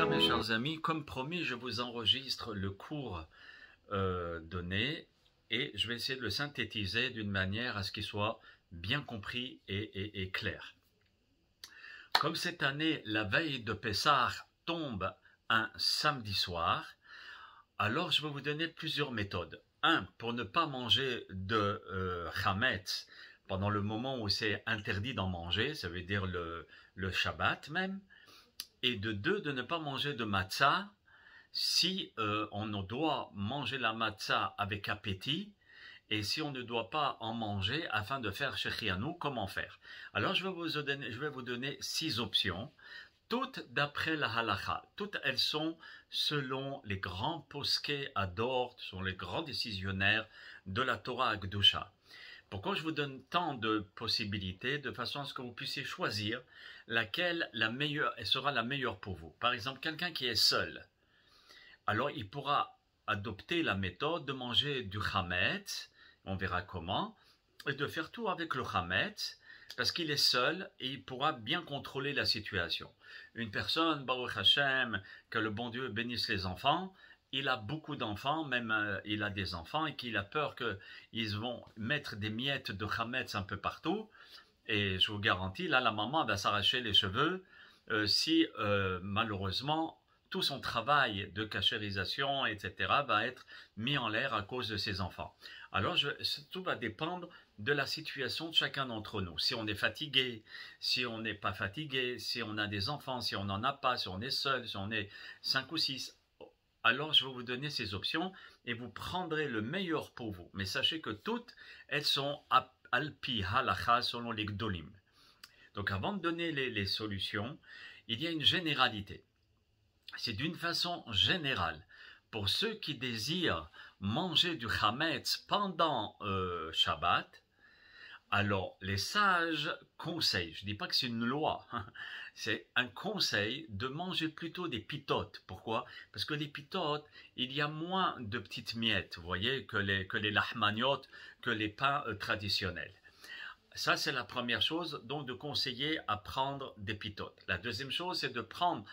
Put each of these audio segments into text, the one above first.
ça, mes chers amis, comme promis, je vous enregistre le cours donné et je vais essayer de le synthétiser d'une manière à ce qu'il soit bien compris et clair. Comme cette année, la veille de Pessah tombe un samedi soir, alors je vais vous donner plusieurs méthodes. Un, pour ne pas manger de chametz pendant le moment où c'est interdit d'en manger, ça veut dire le Shabbat même. Et de deux, de ne pas manger de matzah si on doit manger la matzah avec appétit et si on ne doit pas en manger afin de faire shechianu, comment faire? Alors je vais vous donner 6 options, toutes d'après la halakha. Toutes elles sont selon les grands posquets ador, sont les grands décisionnaires de la Torah Akdusha. Pourquoi je vous donne tant de possibilités de façon à ce que vous puissiez choisir laquelle sera la meilleure pour vous. Par exemple, quelqu'un qui est seul, alors il pourra adopter la méthode de manger du chametz, on verra comment, et de faire tout avec le chametz, parce qu'il est seul et il pourra bien contrôler la situation. Une personne, Baruch Hashem, que le bon Dieu bénisse les enfants, il a beaucoup d'enfants, même il a des enfants, et qu'il a peur qu'ils vont mettre des miettes de chametz un peu partout. Et je vous garantis, là, la maman va s'arracher les cheveux si malheureusement tout son travail de cachérisation, etc., va être mis en l'air à cause de ses enfants. Alors, tout va dépendre de la situation de chacun d'entre nous. Si on est fatigué, si on n'est pas fatigué, si on a des enfants, si on n'en a pas, si on est seul, si on est 5 ou 6, alors je vais vous donner ces options et vous prendrez le meilleur pour vous. Mais sachez que toutes, elles sont alpi halacha selon les gdolim. Donc avant de donner les solutions, il y a une généralité. C'est d'une façon générale. Pour ceux qui désirent manger du chametz pendant Shabbat, alors les sages conseillent, je ne dis pas que c'est une loi, c'est un conseil de manger plutôt des pitotes. Pourquoi? Parce que les pitotes, il y a moins de petites miettes, vous voyez, que les lahmaniot, que les pains traditionnels. Ça, c'est la première chose, donc de conseiller à prendre des pitotes. La deuxième chose, c'est de prendre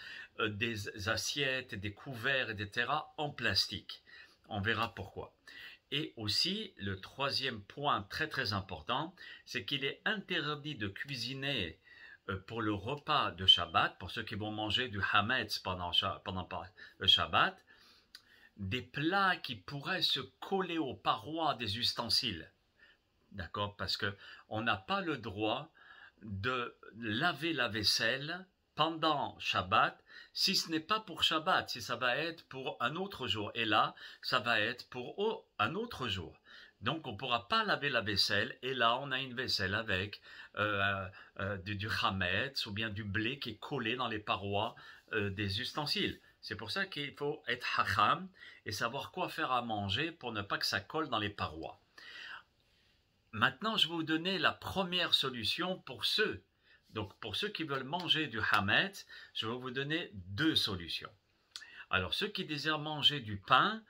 des assiettes, des couverts, etc. en plastique. On verra pourquoi. Et aussi, le troisième point très très important, c'est qu'il est interdit de cuisiner pour le repas de Shabbat, pour ceux qui vont manger du hametz pendant le Shabbat, des plats qui pourraient se coller aux parois des ustensiles. D'accord? Parce qu'on n'a pas le droit de laver la vaisselle pendant Shabbat, si ce n'est pas pour Shabbat, si ça va être pour un autre jour. Et là, ça va être pour un autre jour. Donc, on ne pourra pas laver la vaisselle. Et là, on a une vaisselle avec du chametz ou bien du blé qui est collé dans les parois des ustensiles. C'est pour ça qu'il faut être hacham et savoir quoi faire à manger pour ne pas que ça colle dans les parois. Maintenant, je vais vous donner la première solution pour ceux. Donc, pour ceux qui veulent manger du hametz, je vais vous donner 2 solutions. Alors, ceux qui désirent manger du pain,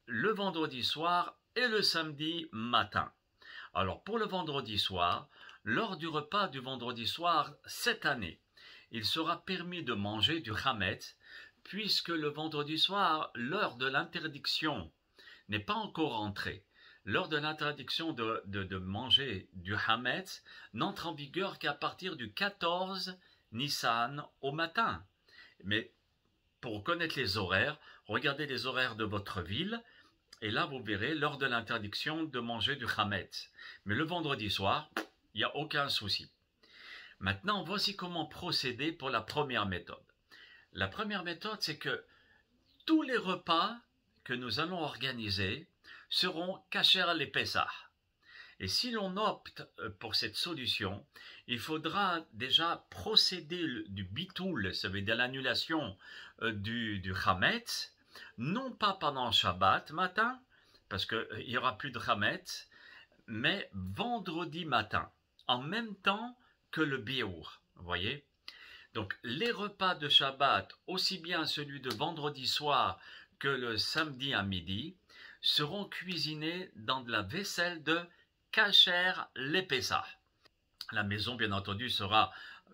le vendredi soir et le samedi matin. Alors, pour le vendredi soir, lors du repas du vendredi soir cette année, il sera permis de manger du hametz, puisque le vendredi soir, l'heure de l'interdiction n'est pas encore entrée. L'heure de l'interdiction de manger du hametz n'entre en vigueur qu'à partir du 14 Nissan au matin. Mais pour connaître les horaires, regardez les horaires de votre ville et là vous verrez l'heure de l'interdiction de manger du hametz. Mais le vendredi soir, il n'y a aucun souci. Maintenant, voici comment procéder pour la première méthode. La première méthode, c'est que tous les repas que nous allons organiser seront kasher les Pessah. Et si l'on opte pour cette solution, il faudra déjà procéder du bitoul, ça veut dire l'annulation du chametz, non pas pendant Shabbat matin, parce qu'il n'y aura plus de chametz, mais vendredi matin, en même temps que le biour, vous voyez? Donc les repas de Shabbat, aussi bien celui de vendredi soir que le samedi à midi, seront cuisinés dans de la vaisselle de kasher l'Epessah. La maison, bien entendu, sera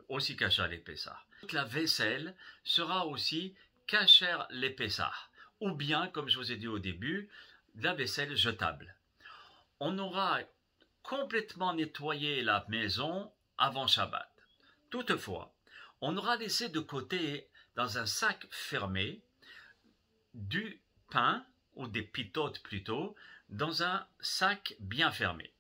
aussi kasher l'Epessah. La vaisselle sera aussi kasher les Pessah, ou bien, comme je vous ai dit au début, de la vaisselle jetable. On aura complètement nettoyé la maison avant Shabbat. Toutefois, on aura laissé de côté, dans un sac fermé, du pain, ou des pitotes plutôt, dans un sac bien fermé.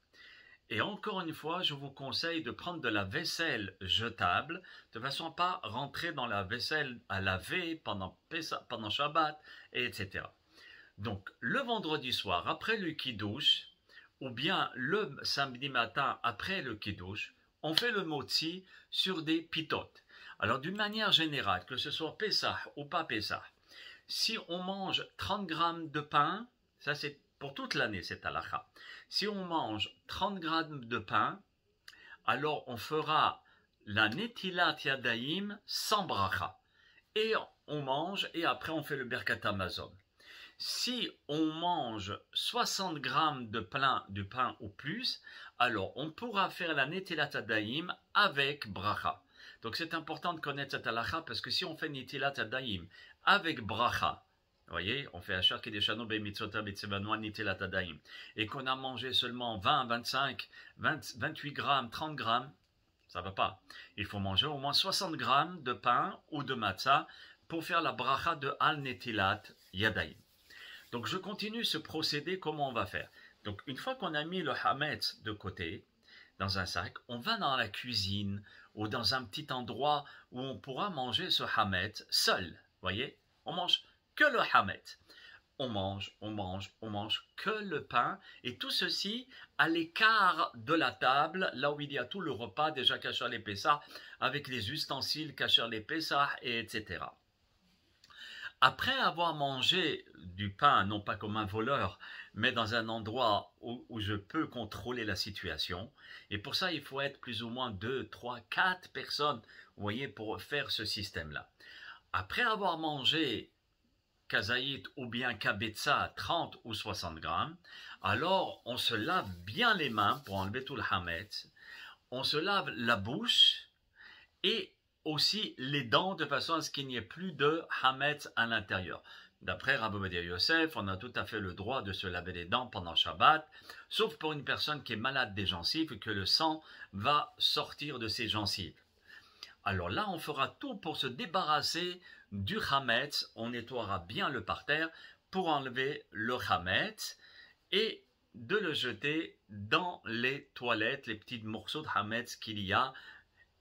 Et encore une fois, je vous conseille de prendre de la vaisselle jetable, de façon à ne pas rentrer dans la vaisselle à laver pendant Shabbat, etc. Donc, le vendredi soir, après le Kiddush, ou bien le samedi matin, après le Kiddush, on fait le motzi sur des pitotes. Alors, d'une manière générale, que ce soit Pessah ou pas Pessah, si on mange 30 grammes de pain, ça c'est pour toute l'année, c'est halakha. Si on mange 30 grammes de pain, alors on fera la netilat yadayim sans bracha. Et on mange, et après on fait le Birkat Hamazon. Si on mange 60 grammes de pain ou plus, alors on pourra faire la netilat yadayim avec bracha. Donc c'est important de connaître cette halakha, parce que si on fait netilat yadayim avec bracha, vous voyez, on fait Asher Kedeshano Be'mitzvotav B'tzevanoa Nitelat Yadayim, et qu'on a mangé seulement 20, 25, 28 grammes, 30 grammes, ça ne va pas. Il faut manger au moins 60 grammes de pain ou de matzah pour faire la bracha de Al Netilat Yadayim. Donc je continue ce procédé, comment on va faire. Donc une fois qu'on a mis le hametz de côté, dans un sac, on va dans la cuisine ou dans un petit endroit où on pourra manger ce hametz seul. Vous voyez, on mange que le hametz. On mange que le pain, et tout ceci à l'écart de la table, là où il y a tout le repas déjà kasher les Pessah, avec les ustensiles kasher les Pessah, et etc. Après avoir mangé du pain, non pas comme un voleur, mais dans un endroit où je peux contrôler la situation, et pour ça il faut être plus ou moins 2, 3, 4 personnes, vous voyez, pour faire ce système-là. Après avoir mangé kazaït ou bien kabetza 30 ou 60 grammes, alors on se lave bien les mains pour enlever tout le hametz, on se lave la bouche et aussi les dents de façon à ce qu'il n'y ait plus de hametz à l'intérieur. D'après Rabbi Ovadia Yosef, on a tout à fait le droit de se laver les dents pendant Shabbat, sauf pour une personne qui est malade des gencives et que le sang va sortir de ses gencives. Alors là, on fera tout pour se débarrasser du hametz, on nettoiera bien le parterre pour enlever le hametz et de le jeter dans les toilettes, les petits morceaux de hametz qu'il y a.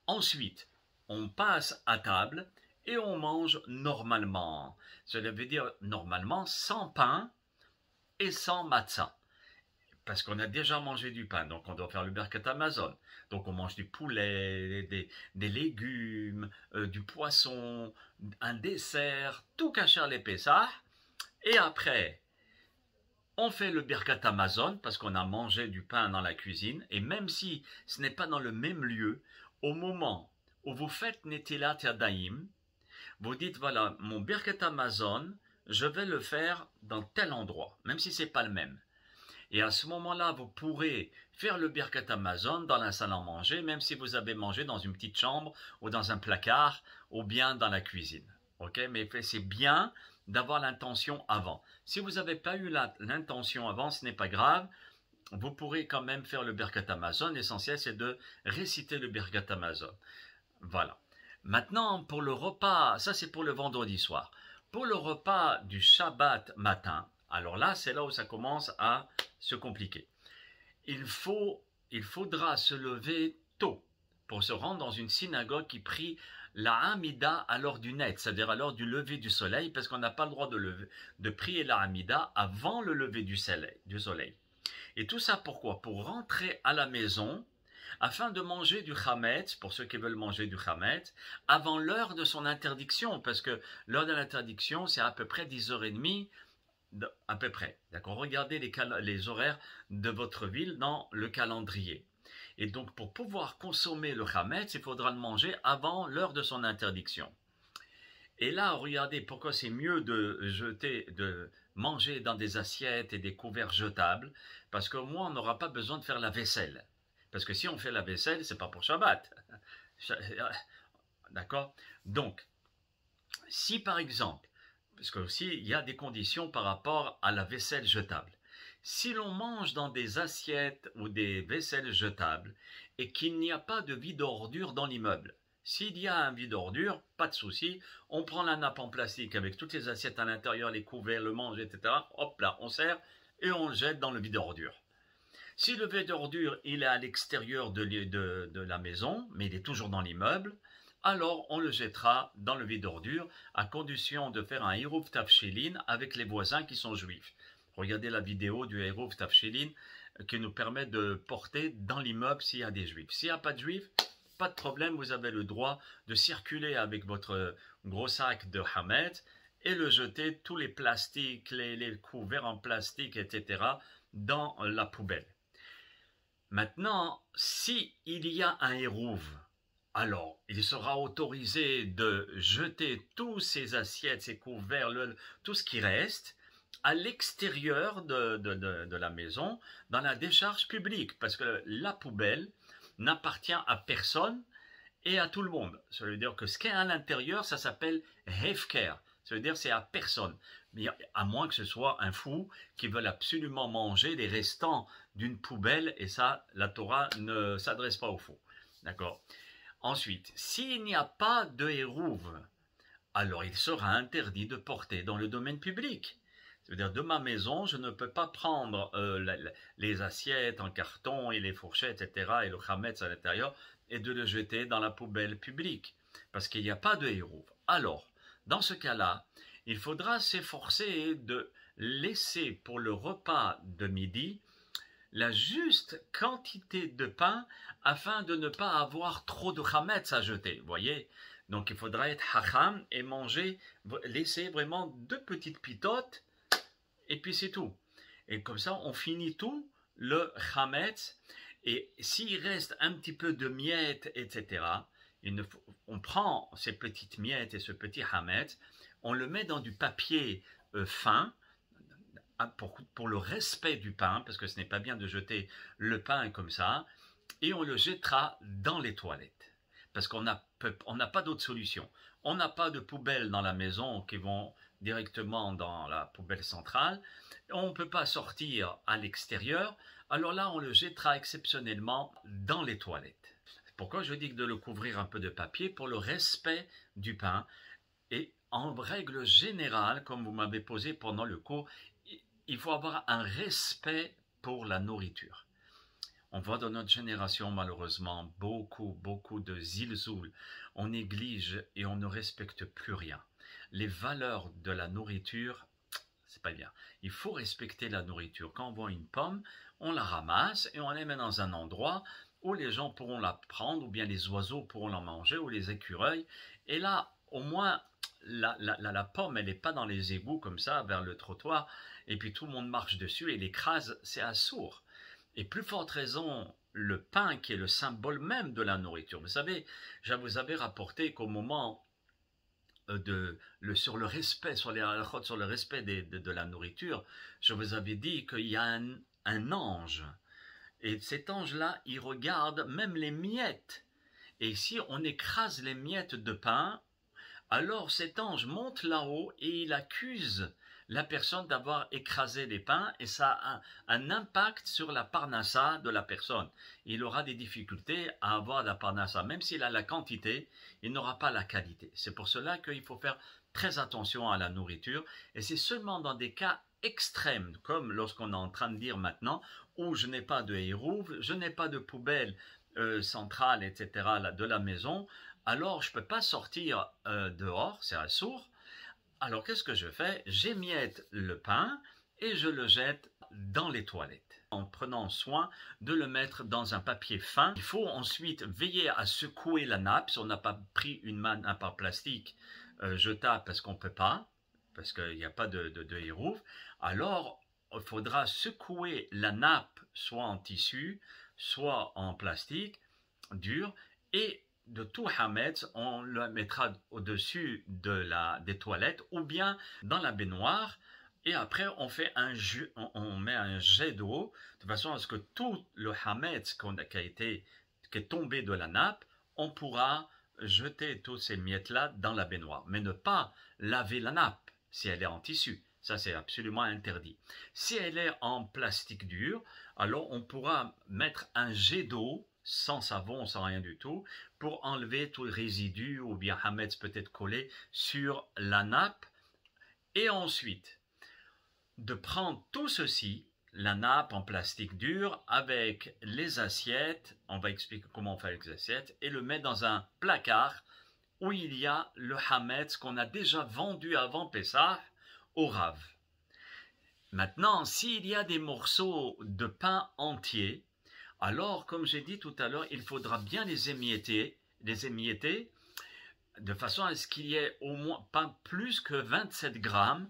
Ensuite, on passe à table et on mange normalement. Cela veut dire normalement sans pain et sans matzah. Parce qu'on a déjà mangé du pain, donc on doit faire le Birkat Hamazon. Donc on mange du poulet, des légumes, du poisson, un dessert, tout kasher les Pessah. Et après, on fait le Birkat Hamazon parce qu'on a mangé du pain dans la cuisine. Et même si ce n'est pas dans le même lieu, au moment où vous faites Netilat Yadayim, vous dites voilà, mon Birkat Hamazon, je vais le faire dans tel endroit, même si ce n'est pas le même. Et à ce moment-là, vous pourrez faire le Birkat Hamazon dans la salle à manger, même si vous avez mangé dans une petite chambre ou dans un placard ou bien dans la cuisine. Ok, mais c'est bien d'avoir l'intention avant. Si vous n'avez pas eu l'intention avant, ce n'est pas grave. Vous pourrez quand même faire le Birkat Hamazon. L'essentiel, c'est de réciter le Birkat Hamazon. Voilà. Maintenant, pour le repas, ça c'est pour le vendredi soir. Pour le repas du Shabbat matin, alors là, c'est là où ça commence à se compliquer. Il faudra se lever tôt pour se rendre dans une synagogue qui prie la Hamida à l'heure du net, c'est-à-dire à l'heure du lever du soleil, parce qu'on n'a pas le droit de prier la Hamida avant le lever du soleil. Et tout ça pourquoi? Pour rentrer à la maison, afin de manger du chametz, pour ceux qui veulent manger du chametz, avant l'heure de son interdiction, parce que l'heure de l'interdiction, c'est à peu près 10h30, à peu près. D'accord. Regardez les horaires de votre ville dans le calendrier. Et donc, pour pouvoir consommer le chametz, il faudra le manger avant l'heure de son interdiction. Et là, regardez pourquoi c'est mieux de manger dans des assiettes et des couverts jetables, parce qu'au moins, on n'aura pas besoin de faire la vaisselle. Parce que si on fait la vaisselle, c'est pas pour Shabbat. D'accord. Donc, si par exemple, parce que aussi il y a des conditions par rapport à la vaisselle jetable. Si l'on mange dans des assiettes ou des vaisselles jetables et qu'il n'y a pas de vide-ordures dans l'immeuble, s'il y a un vide-ordures, pas de souci, on prend la nappe en plastique avec toutes les assiettes à l'intérieur, les couverts, le manche, etc. Hop là, on sert et on le jette dans le vide-ordures. Si le vide-ordures il est à l'extérieur de la maison, mais il est toujours dans l'immeuble, alors on le jettera dans le vide-ordures à condition de faire un Eruv Tafshilin avec les voisins qui sont juifs. Regardez la vidéo du Eruv Tafshilin qui nous permet de porter dans l'immeuble s'il y a des juifs. S'il n'y a pas de juifs, pas de problème, vous avez le droit de circuler avec votre gros sac de Hametz et le jeter, tous les plastiques, les couverts en plastique, etc., dans la poubelle. Maintenant, si il y a un Eruv, alors il sera autorisé de jeter tous ces assiettes, ces couverts, tout ce qui reste, à l'extérieur de la maison, dans la décharge publique, parce que la poubelle n'appartient à personne et à tout le monde. Ça veut dire que ce qui est à l'intérieur, ça s'appelle hefker. Ça veut dire c'est à personne. Mais à moins que ce soit un fou qui veut absolument manger les restants d'une poubelle, et ça, la Torah ne s'adresse pas aux fous. D'accord? Ensuite, s'il n'y a pas de hérouv, alors il sera interdit de porter dans le domaine public. C'est-à-dire, de ma maison, je ne peux pas prendre les assiettes en carton et les fourchettes, etc., et le chametz à l'intérieur, et de le jeter dans la poubelle publique, parce qu'il n'y a pas de hérouv. Alors, dans ce cas-là, il faudra s'efforcer de laisser pour le repas de midi la juste quantité de pain afin de ne pas avoir trop de chametz à jeter, vous voyez. Donc, il faudra être hacham et manger, laisser vraiment 2 petites pitotes, et puis c'est tout. Et comme ça, on finit tout, le chametz, et s'il reste un petit peu de miettes, etc., on prend ces petites miettes et ce petit chametz, on le met dans du papier fin, pour le respect du pain, parce que ce n'est pas bien de jeter le pain comme ça, et on le jettera dans les toilettes, parce qu'on n'a pas d'autre solution. On n'a pas de poubelle dans la maison qui vont directement dans la poubelle centrale, on ne peut pas sortir à l'extérieur, alors là on le jettera exceptionnellement dans les toilettes. Pourquoi je dis de le couvrir un peu de papier? Pour le respect du pain, et en règle générale, comme vous m'avez posé pendant le cours, il faut avoir un respect pour la nourriture. On voit dans notre génération malheureusement beaucoup de zilzoul. On néglige et on ne respecte plus rien. Les valeurs de la nourriture, c'est pas bien. Il faut respecter la nourriture. Quand on voit une pomme, on la ramasse et on la met dans un endroit où les gens pourront la prendre, ou bien les oiseaux pourront la manger, ou les écureuils. Et là, au moins, la pomme, elle n'est pas dans les égouts comme ça, vers le trottoir, et puis tout le monde marche dessus et l'écrase, c'est assourd. Et plus forte raison, le pain qui est le symbole même de la nourriture. Vous savez, je vous avais rapporté qu'au moment sur le respect, sur le respect de la nourriture, je vous avais dit qu'il y a un ange. Et cet ange-là, il regarde même les miettes. Et si on écrase les miettes de pain, alors cet ange monte là-haut et il accuse la personne d'avoir écrasé les pains, et ça a un impact sur la parnassa de la personne. Il aura des difficultés à avoir la parnassa. Même s'il a la quantité, il n'aura pas la qualité. C'est pour cela qu'il faut faire très attention à la nourriture, et c'est seulement dans des cas extrêmes, comme lorsqu'on est en train de dire maintenant, où je n'ai pas de hérouv, je n'ai pas de poubelle centrale, etc., de la maison, alors je ne peux pas sortir dehors, c'est assourd. Alors qu'est-ce que je fais? J'émiette le pain et je le jette dans les toilettes, en prenant soin de le mettre dans un papier fin. Il faut ensuite veiller à secouer la nappe. Si on n'a pas pris une nappe en plastique jetable, parce qu'on ne peut pas, parce qu'il n'y a pas de hérouv, alors il faudra secouer la nappe, soit en tissu, soit en plastique dur, et de tout hametz, on le mettra au-dessus des toilettes ou bien dans la baignoire, et après on fait on met un jet d'eau de façon à ce que tout le hametz qui est tombé de la nappe, on pourra jeter toutes ces miettes-là dans la baignoire, mais ne pas laver la nappe. si elle est en tissu. Ça, c'est absolument interdit. Si elle est en plastique dur, alors on pourra mettre un jet d'eau, sans savon, sans rien du tout, pour enlever tout le résidu ou bien hametz peut-être collé sur la nappe. Et ensuite, de prendre tout ceci, la nappe en plastique dur, avec les assiettes, on va expliquer comment on fait avec les assiettes, et le mettre dans un placard où il y a le hametz qu'on a déjà vendu avant Pessah au Rav. Maintenant, s'il y a des morceaux de pain entier, alors, comme j'ai dit tout à l'heure, il faudra bien les émietter de façon à ce qu'il y ait au moins pas plus que 27 grammes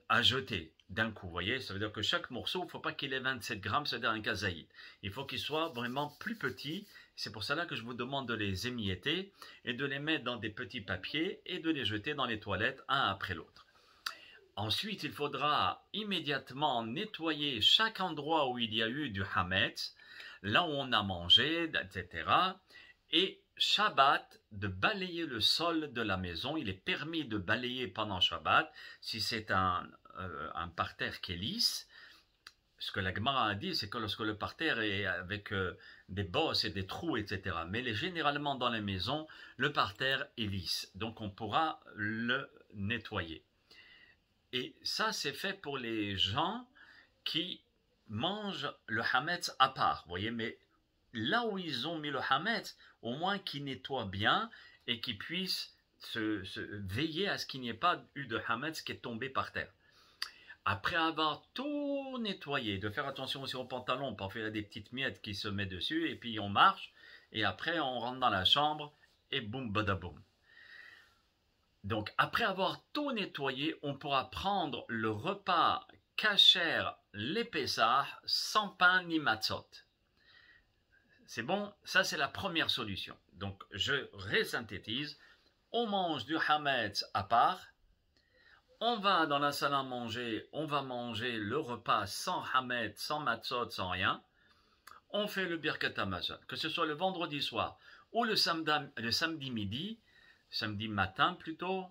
à jeter d'un coup. Vous voyez, ça veut dire que chaque morceau, il ne faut pas qu'il ait 27 grammes, c'est-à-dire un kazaïd. Il faut qu'il soit vraiment plus petit. C'est pour cela que je vous demande de les émietter et de les mettre dans des petits papiers et de les jeter dans les toilettes un après l'autre. Ensuite, il faudra immédiatement nettoyer chaque endroit où il y a eu du hametz, là où on a mangé, etc. Et Shabbat, de balayer le sol de la maison. Il est permis de balayer pendant Shabbat si c'est un parterre qui est lisse. Ce que la Gemara a dit, c'est que lorsque le parterre est avec des bosses et des trous, etc. Mais généralement dans les maisons, le parterre est lisse. Donc on pourra le nettoyer. Et ça, c'est fait pour les gens qui mangent le hametz à part. Vous voyez, mais là où ils ont mis le hametz, au moins qu'ils nettoient bien et qu'ils puissent se veiller à ce qu'il n'y ait pas eu de hametz qui est tombé par terre. Après avoir tout nettoyé, de faire attention aussi au pantalon, parfois il y a des petites miettes qui se mettent dessus, et puis on marche, et après on rentre dans la chambre, et boum, badaboum. Donc, après avoir tout nettoyé, on pourra prendre le repas kasher les Pessah sans pain ni matzot. C'est bon? Ça, c'est la première solution. Donc, je résynthétise. On mange du hametz à part. On va dans la salle à manger, on va manger le repas sans hametz, sans matzot, sans rien. On fait le birkat hamazon, que ce soit le vendredi soir ou le samedi midi, samedi matin plutôt,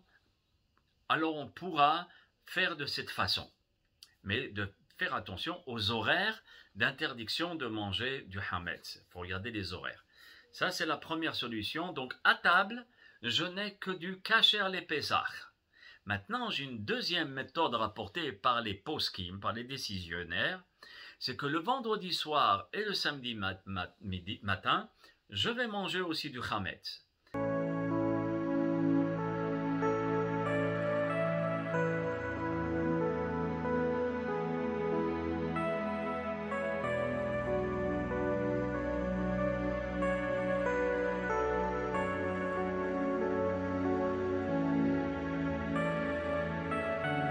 alors on pourra faire de cette façon. Mais de faire attention aux horaires d'interdiction de manger du hametz. Il faut regarder les horaires. Ça, c'est la première solution. Donc, à table, je n'ai que du kasher les Pessah. Maintenant, j'ai une deuxième méthode rapportée par les poskim, par les décisionnaires. C'est que le vendredi soir et le samedi matin, je vais manger aussi du hametz.